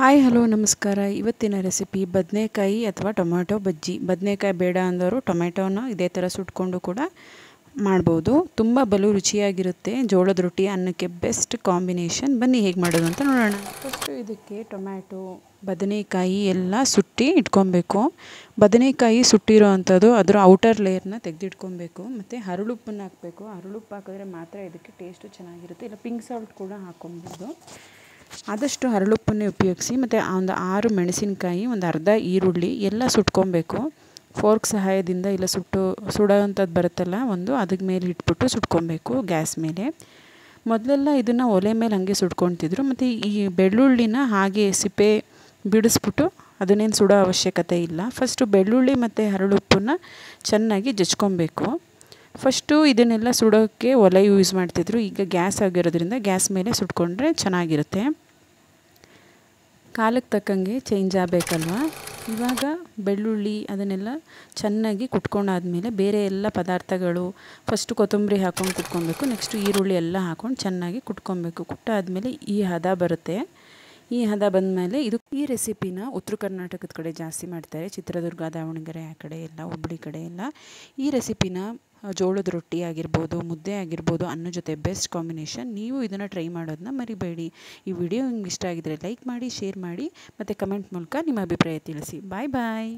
Hi hello ನಮಸ್ಕಾರ. ಇವತ್ತಿನ recipe ಬದನೆಕಾಯಿ ಅಥವಾ ಟೊಮ್ಯಾಟೊ ಬಜ್ಜಿ. ಬದನೆಕಾಯಿ ಬೇಡ ಅಂದವರು ಟೊಮೆಟೊನ ಇದೇ ಥರ ಸುಟ್ಕೊಂಡು ಕೂಡ ಮಾಡ್ಬೋದು. ತುಂಬ ಬಲು ರುಚಿಯಾಗಿರುತ್ತೆ. ಜೋಳದ ರೊಟ್ಟಿ ಅನ್ನಕ್ಕೆ ಬೆಸ್ಟ್ ಕಾಂಬಿನೇಷನ್. ಬನ್ನಿ ಹೇಗೆ ಮಾಡೋದು ಅಂತ ನೋಡೋಣ. ಫಸ್ಟು ಇದಕ್ಕೆ ಟೊಮ್ಯಾಟೊ ಬದನೆಕಾಯಿ ಎಲ್ಲ ಸುಟ್ಟು ಇಟ್ಕೊಬೇಕು. ಬದನೆಕಾಯಿ ಸುಟ್ಟಿರೋ ಅಂಥದ್ದು ಅದರ ಔಟರ್ ಲೇಯರ್ನ ತೆಗೆದಿಟ್ಕೊಬೇಕು. ಮತ್ತು ಹರಳುಪ್ಪನ್ನು ಹಾಕಬೇಕು. ಹರಳುಪ್ಪು ಹಾಕಿದ್ರೆ ಮಾತ್ರ ಇದಕ್ಕೆ ಟೇಸ್ಟು ಚೆನ್ನಾಗಿರುತ್ತೆ. ಇಲ್ಲ ಪಿಂಕ್ ಸಾಲ್ಟ್ ಕೂಡ ಹಾಕ್ಕೊಬೋದು. ಆದಷ್ಟು ಹರಳುಪ್ಪನ್ನೇ ಉಪಯೋಗಿಸಿ. ಮತ್ತು ಒಂದು 6 ಮೆಣಸಿನಕಾಯಿ, ಒಂದು ಅರ್ಧ ಈರುಳ್ಳಿ ಎಲ್ಲ ಸುಟ್ಕೊಬೇಕು. ಫೋರ್ಕ್ ಸಹಾಯದಿಂದ ಇಲ್ಲ ಸುಡೋವಂಥದ್ದು ಬರುತ್ತಲ್ಲ ಅದ್ರ ಮೇಲೆ ಇಟ್ಬಿಟ್ಟು ಸುಟ್ಕೊಬೇಕು ಗ್ಯಾಸ್ ಮೇಲೆ. ಮೊದಲೆಲ್ಲ ಇದನ್ನು ಒಲೆ ಮೇಲೆ ಹಾಗೆ ಸುಟ್ಕೊತಿದ್ರು. ಮತ್ತು ಈ ಬೆಳ್ಳುಳ್ಳಿನ ಹಾಗೆ ಸಿಪ್ಪೆ ಬಿಡಿಸ್ಬಿಟ್ಟು ಅದನ್ನೇನು ಸುಡೋ ಅವಶ್ಯಕತೆ ಇಲ್ಲ. ಫಸ್ಟು ಬೆಳ್ಳುಳ್ಳಿ ಮತ್ತು ಹರಳುಪ್ಪನ್ನ ಚೆನ್ನಾಗಿ ಜಜ್ಕೊಬೇಕು. ಫಸ್ಟು ಇದನ್ನೆಲ್ಲ ಸುಡೋಕ್ಕೆ ಒಲೆ ಯೂಸ್ ಮಾಡ್ತಿದ್ರು. ಈಗ ಗ್ಯಾಸ್ ಆಗಿರೋದ್ರಿಂದ ಗ್ಯಾಸ್ ಮೇಲೆ ಸುಟ್ಕೊಂಡ್ರೆ ಚೆನ್ನಾಗಿರುತ್ತೆ. ಕಾಲಕ್ಕೆ ತಕ್ಕಂಗೆ ಚೇಂಜ್ ಆಗಬೇಕಲ್ವ. ಇವಾಗ ಬೆಳ್ಳುಳ್ಳಿ ಅದನ್ನೆಲ್ಲ ಚೆನ್ನಾಗಿ ಕುಟ್ಕೊಂಡಾದ್ಮೇಲೆ ಬೇರೆ ಎಲ್ಲ ಪದಾರ್ಥಗಳು ಫಸ್ಟು ಕೊತ್ತಂಬರಿ ಹಾಕ್ಕೊಂಡು ಕುಟ್ಕೊಬೇಕು. ನೆಕ್ಸ್ಟು ಈರುಳ್ಳಿ ಎಲ್ಲ ಹಾಕ್ಕೊಂಡು ಚೆನ್ನಾಗಿ ಕುಟ್ಕೊಬೇಕು. ಕುಟ್ಟಾದ್ಮೇಲೆ ಈ ಹದ ಬರುತ್ತೆ. ಈ ಹದ ಬಂದಮೇಲೆ ಈ ರೆಸಿಪಿನ ಉತ್ತರ ಕರ್ನಾಟಕದ ಕಡೆ ಜಾಸ್ತಿ ಮಾಡ್ತಾರೆ. ಚಿತ್ರದುರ್ಗ, ದಾವಣಗೆರೆ ಆ ಕಡೆ ಎಲ್ಲ, ಹುಬ್ಬಳ್ಳಿ ಕಡೆ ಎಲ್ಲ ಈ ರೆಸಿಪಿನ ಜೋಳದ ರೊಟ್ಟಿ ಆಗಿರ್ಬೋದು, ಮುದ್ದೆ ಆಗಿರ್ಬೋದು, ಅನ್ನ ಜೊತೆ ಬೆಸ್ಟ್ ಕಾಂಬಿನೇಷನ್. ನೀವು ಇದನ್ನು ಟ್ರೈ ಮಾಡೋದನ್ನ ಮರಿಬೇಡಿ. ಈ ವಿಡಿಯೋ ನಿಮ್ಗೆ ಇಷ್ಟ ಆಗಿದ್ರೆ ಲೈಕ್ ಮಾಡಿ, ಶೇರ್ ಮಾಡಿ ಮತ್ತು ಕಮೆಂಟ್ ಮೂಲಕ ನಿಮ್ಮ ಅಭಿಪ್ರಾಯ ತಿಳಿಸಿ. ಬಾಯ್ ಬಾಯ್.